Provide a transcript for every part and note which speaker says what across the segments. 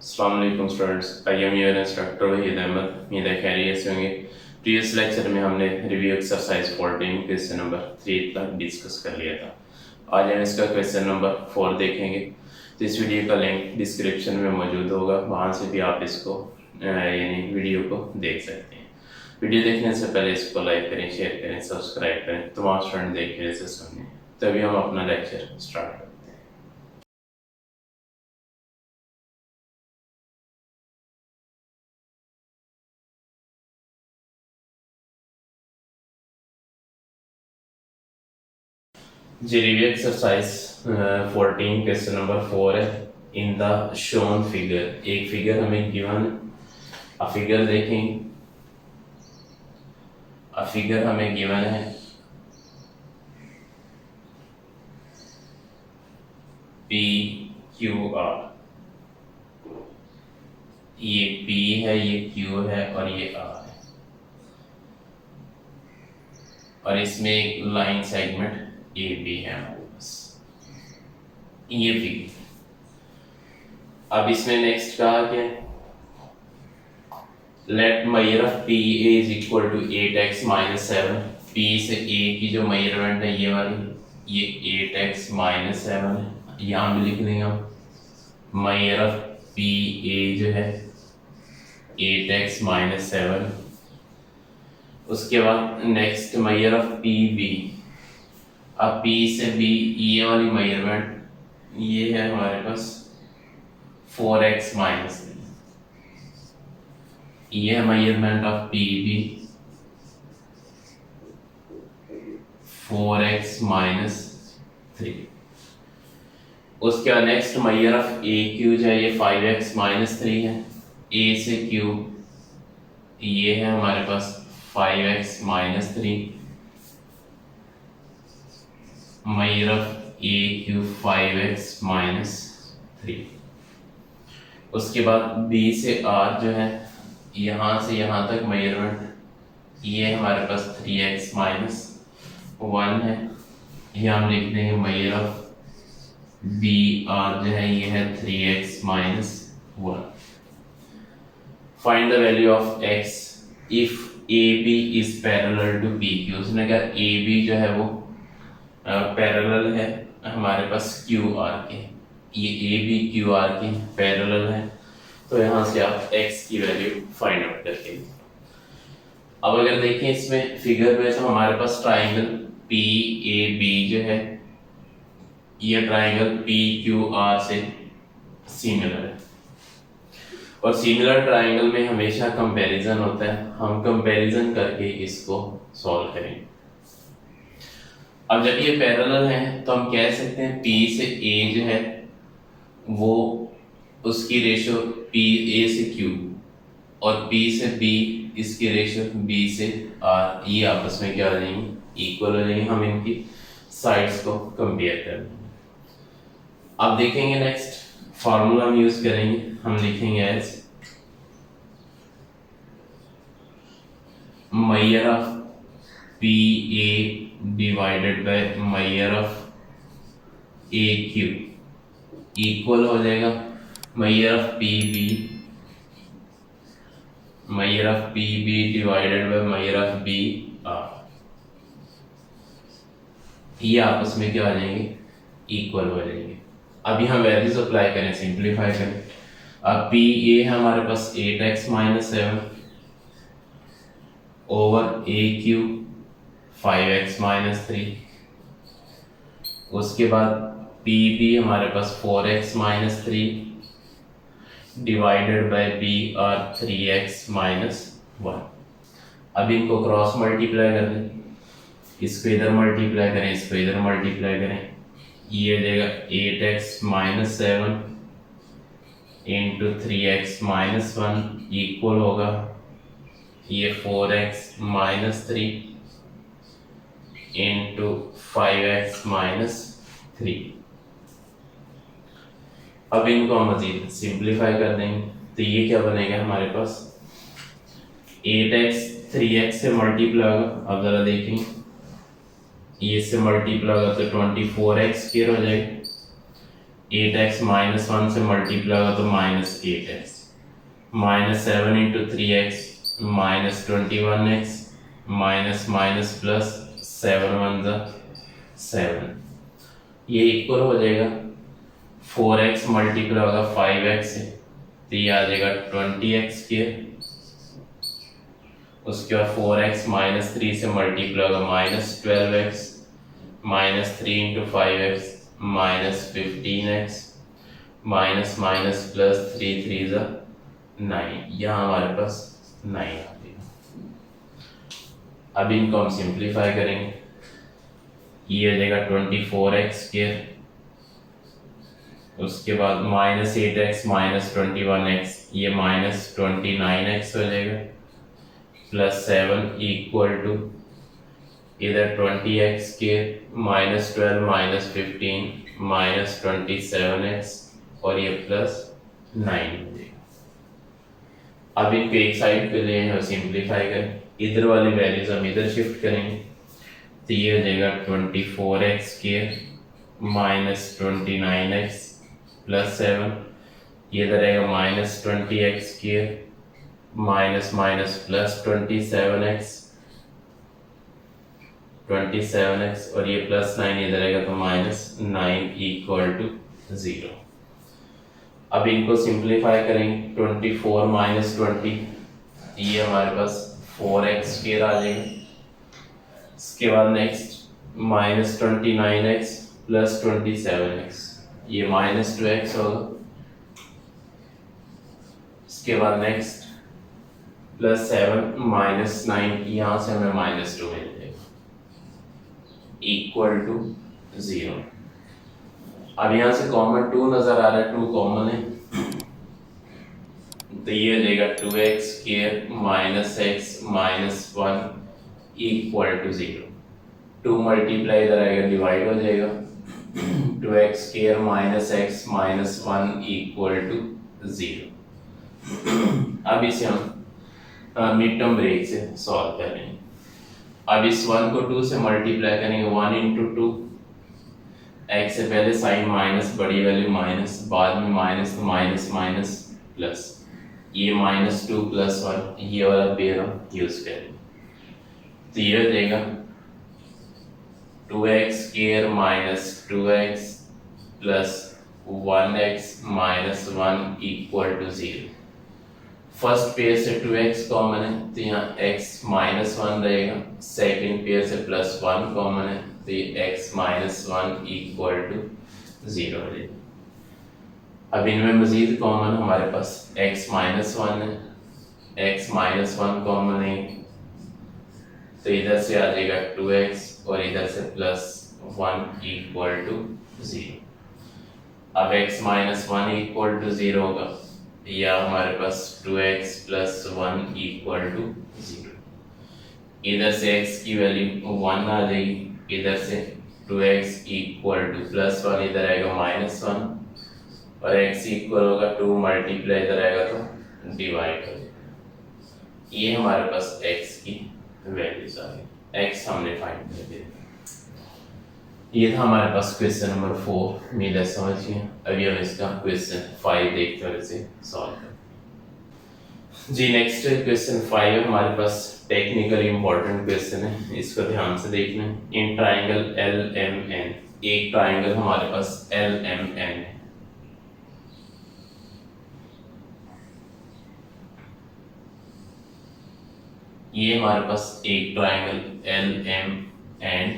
Speaker 1: अस्सलाम वालेकुम students, I am your instructor Waheed Ahmad. उम्मीद है खैरियत से होंगे। प्रीवियस लेक्चर में हमने रिव्यू एक्सरसाइज 14 क्वेश्चन नंबर 3 तक डिस्कस कर लिया था। आज हम इसका क्वेश्चन नंबर 4 देखेंगे। तो इस वीडियो का लिंक डिस्क्रिप्शन में मौजूद होगा, वहाँ से भी आप इसको यानी वीडियो को देख सकते हैं। वीडियो देखने से पहले इसको लाइक करें, शेयर करें, सब्सक्राइब करें, तमाम स्टूडेंट देख रहे से सुनें, तभी हम अपना लेक्चर स्टार्ट करें। जी रिव्यू एक्सरसाइज 14 क्वेश्चन नंबर 4 है। इन द शोन फिगर, एक फिगर हमें गिवन, फिगर देखें, फिगर हमें गिवन है पी क्यू आर। ये P है, ये Q है और ये R है, और इसमें एक लाइन सेगमेंट ए बी है हमारे पास। ये फिगर, अब इसमें नेक्स्ट कहा क्या, let measure of P A is equal to 8x minus 7। P से ए की जो मेजरमेंट है ये वाली, ये 8x माइनस 7 है। यहाँ भी लिख देंगे हम मेजर ऑफ पी ए जो है 8x माइनस 7। उसके बाद next measure of P B. अब P से B ये वाली मेजरमेंट ये है हमारे पास 4x माइनस 3। ये है measurement of P B 4x minus 3। उसके बाद next measure of A Q जो है ये 5x माइनस 3 है। A से Q ये है हमारे पास 5x minus 3। Major of A Q 5x minus 3। उसके बाद B से R जो है यहाँ से यहाँ तक मेजरमेंट ये हमारे पास 3x माइनस 1 है। ये हम लिख देंगे मेजर ऑफ बी आर जो है ये है 3x minus 1। Find the value of x if A B is parallel to P Q. उसने कहा ए बी जो है वो पैरेलल है हमारे पास क्यू आर के, ये ए बी क्यू आर के पैरेलल है। तो यहाँ से आप x की वैल्यू फाइंड आउट करके, अब अगर देखें इसमें फिगर में तो हमारे पास ट्राइंगल पी ए बी जो है ये ट्राइंगल पी क्यू आर से सिमिलर है, और सिमिलर ट्राइंगल में हमेशा कंपैरिजन होता है। हम कंपैरिजन करके इसको सॉल्व करेंगे। अब जब ये पैरेलल है तो हम कह सकते हैं P से A जो है वो उसकी रेशो P A से Q, और P से B इसकी रेशो B से R, ये आपस में क्या हो जाएंगी, इक्वल हो जाएंगे। हम इनकी साइड्स को कंपेयर करेंगे। अब देखेंगे नेक्स्ट फार्मूला हम यूज करेंगे, हम लिखेंगे as measure of P A divided by measure of A Q equal हो जाएगा measure of P B, measure of P B divided by measure of B R. ये आपस में क्या हो जाएंगे, इक्वल हो जाएंगे। अभी हम वैल्यूज अप्लाई करें, सिंप्लीफाई करें। अब पी ए है हमारे पास 8x minus 7 over A Q 5x minus 3। उसके बाद पी बी हमारे पास 4x minus 3 divided by B R 3x minus 1। अब इनको क्रॉस मल्टीप्लाई कर दें, इसको इधर मल्टीप्लाई करें, इसको इधर मल्टीप्लाई करें, ये हो जाएगा 8x minus 7 into 3x minus 1 equal होगा ये 4x minus 3 into 5x minus 3। अब इनको हम मजीद सिंप्लीफाई कर देंगे तो ये क्या बनेगा हमारे पास 8x 3x से मल्टीप्लाई होगा। अब जरा देखें ये से मल्टीप्लाई होगा तो 24x स्क्वायर हो जाएगा 8x माइनस 1 से मल्टीप्लाई होगा तो -8x, -7 into 3x -21x, minus minus plus 7 1 7, ये इक्वल हो जाएगा 4x मल्टीप्लाई होगा 5x से तो ये आ जाएगा 20x², उसके बाद 4x -3 से मल्टीप्लाई होगा -12x, -3 into 5x -15x, minus minus plus 3 3 9, यहाँ हमारे पास 9 आ जाएगा। अब इनको हम सिंप्लीफाई करेंगे, ये हो जाएगा 24x², उसके बाद -8x -21x, ये -29x हो जाएगा, प्लस 7 इक्वल टू इधर 20x² -12 -15 -27x और ये प्लस 9 हो जाएगा। अब इनको एक साइड पे ले और सिंप्लीफाई करें, इधर वाली वैल्यूज हम इधर शिफ्ट करेंगे तो ये हो जाएगा 24x² -29x प्लस 7, ये इधर रहेगा -20x² minus minus plus 27x और ये प्लस 9 इधर रहेगा तो -9 इक्वल टू 0। अब इनको सिंप्लीफाई करेंगे, 24 माइनस 20, ये हमारे पास 4x² आ जाएगा, इसके बाद नेक्स्ट -29x प्लस 27x, ये -2x होगा, इसके बाद नेक्स्ट प्लस 7 -9, यहाँ से हमें -2 मिल जाएगा इक्वल टू 0। अब यहाँ से कॉमन 2 नजर आ रहा है, 2 कॉमन है तो ये हो जाएगा 2x² -x -1 equal to 0। 2 multiply इधर आएगा डिवाइड हो जाएगा, 2x² -x -1 इक्वल टू 0। अब इसे हम मिड टर्म ब्रेक से सॉल्व करेंगे। अब इस 1 को 2 से मल्टीप्लाई करेंगे, 1 इंटू 2, x से पहले साइन माइनस, बड़ी वैल्यू माइनस, बाद में माइनस तो माइनस माइनस प्लस, ये -2 प्लस 1, ये वाला पेयर हम यूज करेंगे तो ये हो जाएगा 2x² -2x plus 1x -1 equal to 0। First pair से 2x कॉमन है तो यहाँ x -1 रहेगा, सेकंड पेयर से +1 कॉमन है तो ये x -1 इक्वल टू 0 हो जाएगा। अब इनमें मजीद कॉमन हमारे पास x -1 है, x -1 कॉमन है तो इधर से आ जाएगा 2x और इधर से +1 इक्वल टू 0। अब x -1 इक्वल टू 0 होगा या हमारे पास 2x + 1 इक्वल टू 0। इधर से x की वैल्यू 1 आ जाएगी, इधर से 2x इक्वल टू +1, इधर आएगा -1 और x इक्वल होगा 2 मल्टीप्लाई इधर आएगा तो डिवाइड हो जाएगा। ये हमारे पास x की वैल्यूज आ गई, x हमने फाइंड कर दिया। ये था हमारे पास क्वेश्चन नंबर 4, उम्मीद है समझिए। अभी हम इसका क्वेश्चन 5 देखते हैं इसे सॉल्व करें। जी नेक्स्ट क्वेश्चन 5 है हमारे पास, टेक्निकली इंपॉर्टेंट क्वेश्चन है, इसको ध्यान से देखना है। इन ट्राइंगल LMN, एक ट्राइंगल हमारे पास LMN है, ये हमारे पास एक ट्राइंगल LMN।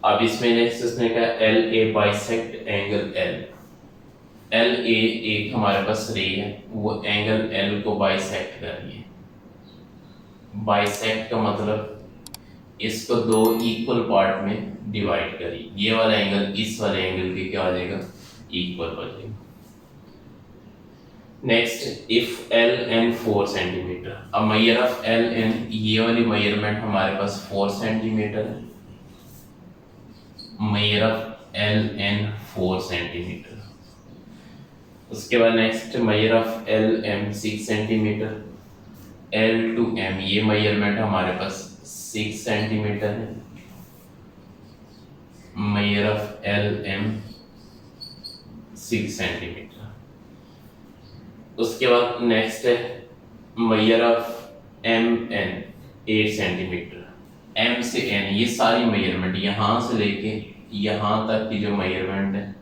Speaker 1: अब इसमें नेक्स्ट इसने कहा LA बाइसेक्ट एंगल LA एक हमारे पास रे है, वो एंगल L को बाइसेक्ट कर रही है। बाइसेक्ट का मतलब इसको 2 इक्वल पार्ट में डिवाइड करिए, ये वाला एंगल इस वाले एंगल के क्या हो जाएगा, इक्वल हो जाएगा। नेक्स्ट इफ LN 4 सेंटीमीटर, अब मेजर ऑफ LN, ये वाली मेजरमेंट हमारे पास 4 सेंटीमीटर है, मेजर ऑफ LN 4 सेंटीमीटर। उसके बाद next measure of LM 6 centimetre, L to M ये मेजरमेंट हमारे पास 6 सेंटीमीटर है, measure of L M 6 centimetre. उसके बाद नेक्स्ट है measure of M N 8 centimetre. M से एन ये सारी मेजरमेंट यहां से लेके यहां तक की जो मेजरमेंट है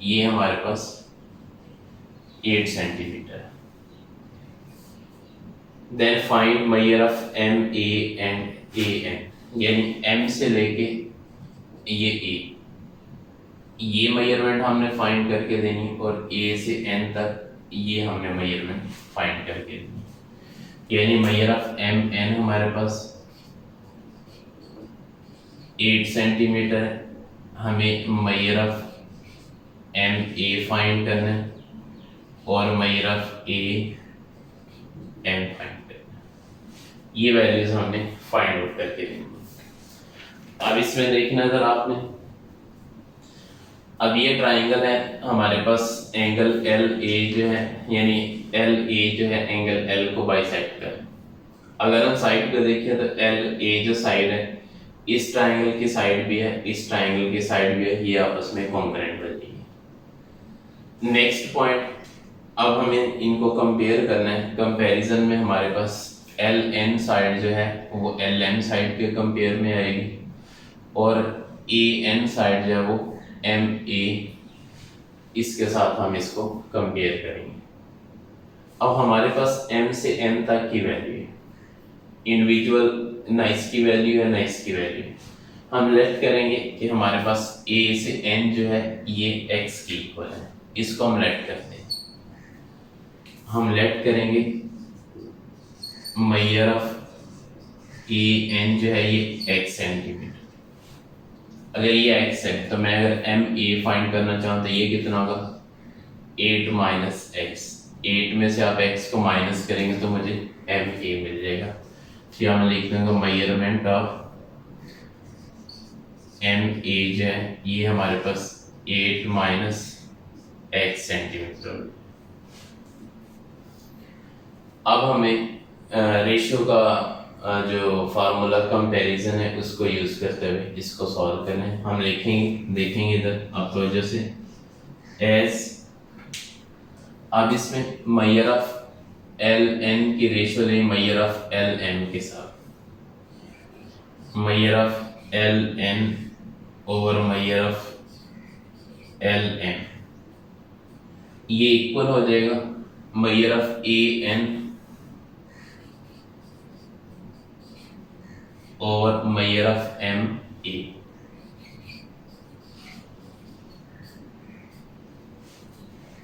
Speaker 1: ये हमारे पास 8 सेंटीमीटर है। Then find measure of M A and A N, यानी एम से लेके ये ए, ये मेजरमेंट हमने फाइंड करके देनी और ए से एन तक ये हमने मेजरमेंट फाइंड करके देनी। यानी मेजर ऑफ एम एन हमारे पास 8 सेंटीमीटर है, हमें measure of M A find करना है और measure of A M find करना है। ये वैल्यूज हमने फाइंड आउट करके देनी। अब इसमें देखना अगर आपने, अब ये ट्राइंगल है हमारे पास, एंगल एल ए जो है यानी एल ए जो है एंगल एल को बाइसेक्ट करे। अगर हम साइड को देखें तो एल ए जो साइड है इस ट्राइंगल की साइड भी है, इस ट्राइंगल की साइड भी है, ये आपस में कॉन्करेंट बन जाएंगे। नेक्स्ट पॉइंट, अब हमें इनको कंपेयर करना है। कंपैरिजन में हमारे पास एल एन साइड जो है वो एल एम साइड के कंपेयर में आएगी और ए एन साइड जो है वो एम ए, इसके साथ हम इसको कंपेयर करेंगे। अब हमारे पास एम से एन तक की वैल्यू है, इंडिविजुअल ना इसकी वैल्यू है ना इसकी वैल्यू है। हम लेट करेंगे कि हमारे पास ए से एन जो है ये एक्स की इक्वल है, इसको हम लेट करते हैं। हम लेट करेंगे मेजर ऑफ ए एन जो है ये एक्स सेंटीमीटर। अगर ये x है तो मैं अगर एम ए फाइंड करना चाहूँ तो ये कितना होगा 8 माइनस एक्स। 8 में से आप x को माइनस करेंगे तो मुझे एम ए मिल जाएगा। फिर हम लिख देंगे मेजरमेंट ऑफ एम ए जो है ये हमारे पास 8 माइनस एक्स सेंटीमीटर। अब हमें रेशियो का जो फार्मूला कंपैरिजन है उसको यूज करते हुए इसको सॉल्व करना है। हम देखेंगे इधर अप्रोच से एज, अब इसमें मेजर ऑफ एल एन की रेशियो ले मेजर ऑफ एल एम के साथ, measure of L N over measure of L M, ये इक्वल हो जाएगा मेजर ऑफ ए एन और मेजर ऑफ एम ए।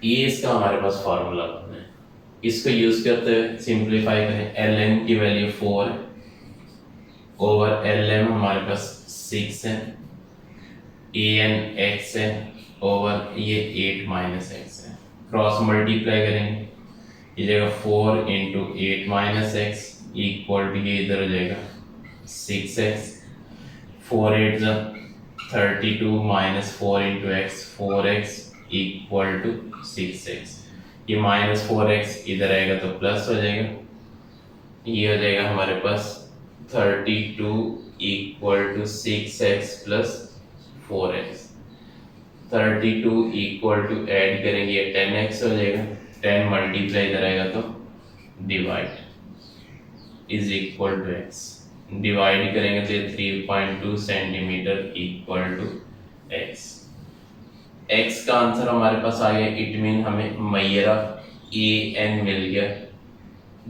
Speaker 1: ये इसका हमारे पास फॉर्मूला है, इसको यूज करते हुए सिंप्लीफाई करें। एल एन की वैल्यू 4 ओवर एल एम हमारे पास 6 है, ए एन एक्स है ओवर ये 8 माइनस एक्स है। क्रॉस मल्टीप्लाई करेंगे, ये जाएगा 4 into 8 minus x equal to ये इधर हो जाएगा 6x, 4 8 32 minus 4 into x 4x equal to 6x। ये माइनस 4x इधर आएगा तो प्लस हो जाएगा, ये हो जाएगा हमारे पास 32 इक्वल टू 6x प्लस 4x। 32 इक्वल टू ऐड करेंगे ये 10x हो जाएगा, 10 मल्टीप्लाई इधर आएगा तो divide is equal to x। Divide करेंगे तो 3.2 centimetre equal to x। x का आंसर हमारे पास आ गया, इट मीन हमें मेजर ऑफ ए एन मिल गया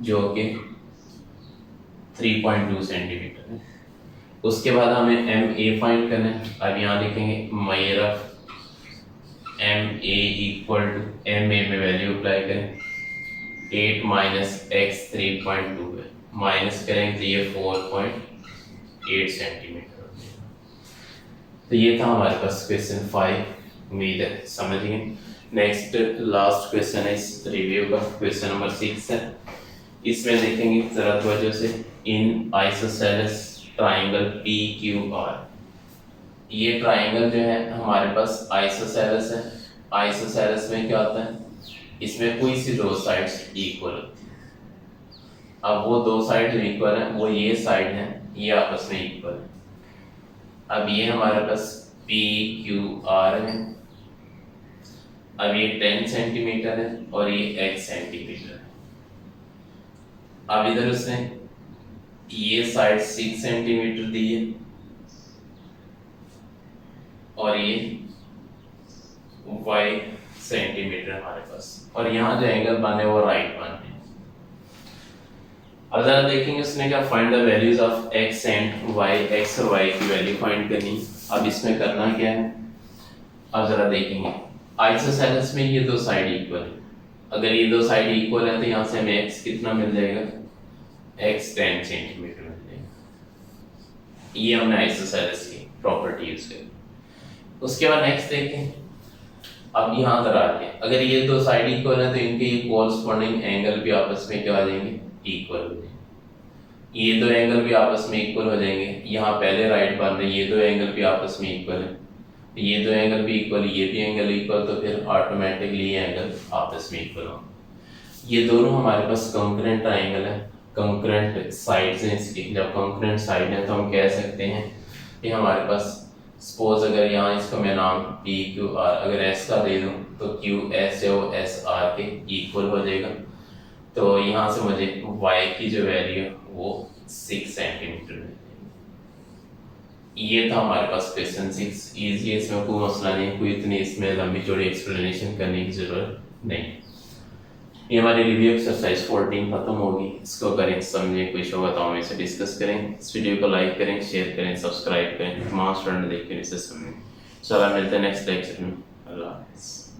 Speaker 1: जो कि 3.2 सेंटीमीटर है। उसके बाद हमें एम ए फाइंड करना है। अब यहाँ लिखेंगे measure of M A equal to M A में वैल्यू अप्लाई करें, 8 माइनस एक्स 3.2 है, माइनस करेंगे तो ये 4.8 सेंटीमीटर हो जाएगा। तो ये था हमारे पास क्वेश्चन 5, उम्मीद है समझ गए। नेक्स्ट लास्ट क्वेश्चन है इस रिव्यू का, क्वेश्चन नंबर 6 है। इसमें देखेंगे जरा तवज्जो से, इन isosceles triangle P Q R, ये ट्राइंगल जो है हमारे पास आइसोसेलेस है। आइसोसेलेस में क्या होता है, इसमें कोई सी दो साइड्स इक्वल होती है। अब वो दो साइड इक्वल है, वो ये साइड है ये आपस में इक्वल है। अब ये हमारे पास पी क्यू आर है। अब ये 10 सेंटीमीटर है और ये x सेंटीमीटर है। अब इधर उसने ये साइड 6 सेंटीमीटर दी है और ये y सेंटीमीटर हमारे पास, और यहाँ जो एंगल बने वो राइट बने। अब जरा देखेंगे उसने क्या, find the values of x and y, x और y की वैल्यू फाइंड करनी। अब इसमें करना क्या है, अब जरा देखेंगे आइसोसेलेस में ये दो साइड इक्वल है। अगर ये दो साइड इक्वल है तो यहाँ से हमें x कितना मिल जाएगा, x 10 सेंटीमीटर मिल जाएगा। ये हमने आइसोसेलेस की प्रॉपर्टी यूज करी। उसके बाद नेक्स्ट देखें, अब यहाँ जरा आते हैं, अगर ये दो साइड इक्वल है तो इनके ये कोरस्पॉन्डिंग एंगल भी आपस में क्या आ जाएंगे, इक्वल हो जाएंगे। ये दो एंगल भी आपस में इक्वल हो जाएंगे। यहाँ पहले राइट बन रहे, ये दो एंगल भी आपस में इक्वल है, ये दो एंगल भी इक्वल, ये भी एंगल इक्वल, तो फिर ऑटोमेटिकली ये एंगल आपस में इक्वल हो। ये दोनों हमारे पास कंकरेंट ट्राइंगल है, कंकरेंट साइड्स हैं इसकी। जब कंकरेंट साइड है तो हम कह सकते हैं कि हमारे पास, सपोज अगर यहाँ इसको मैं नाम पी क्यू आर, अगर एस का दे दूँ तो क्यू एस जो एस आर के इक्वल हो जाएगा। तो यहाँ से मुझे y की जो वैल्यू है वो 6 सेंटीमीटर है। ये था हमारे पास क्वेश्चन 6, इजी है, इसमें कोई मसला नहीं, कोई इतनी इसमें लंबी चौड़ी एक्सप्लेनेशन करने की जरूरत नहीं। ये हमारी रिव्यू एक्सरसाइज 14 खत्म होगी। इसको करें, समझें, कुछ होगा तो हम इसे डिस्कस करें। इस वीडियो को लाइक करें, शेयर करें, सब्सक्राइब करें, तमाम स्टूडेंट देख कर इसे समझें। चलो मिलते हैं नेक्स्ट लेक्चर में। अल्लाह हाफ़िज़।